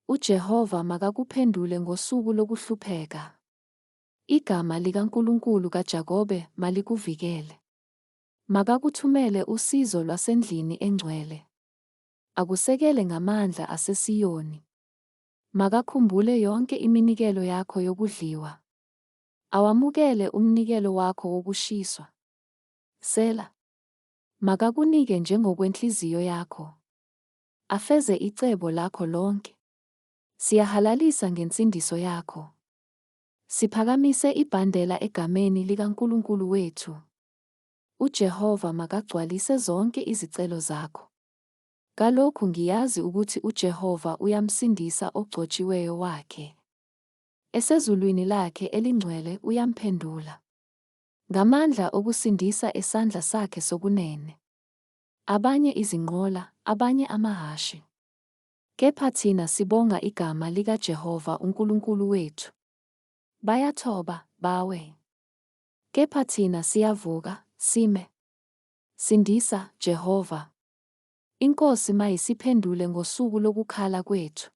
UJehova makakuphendule ngosuku lokuhlupheka. Igama likaNkulunkulu kaJakobe malikuvikele. Makakuthumele usizo lwasendlini engcwele. Akusekele ngamandla aseSiyoni. Makakhumbule yonke iminikelo yakho yokudliwa. Awamukele umnikelo wakho wokushiswa. Sela. Makakunike njengokwenhliziyo yakho. Afeze icebo lakho lonke. Siyahalalisa ngensindiso yakho. Siphakamise ibhandela egameni likaNkulunkulu wethu. UJehova makagcwalise zonke izicelo zakho. Kalokhu ngiyazi ukuthi uJehova uyamsindisa ogcotshiweyo wakhe. Esezulwini lakhe elingcwele uyamphendula. Ngamandla okusindisa esandla sakhe sokunene. Abanye izinqola, abanye amahhashi. Kepha thina sibonga igama likaJehova uNkulunkulu wethu. Bayathoba, bawe. Kepha thina siyavuka, sime. Sindisa, Jehova. Inkosi mayisiphendule ngosuku lokukhala kwethu.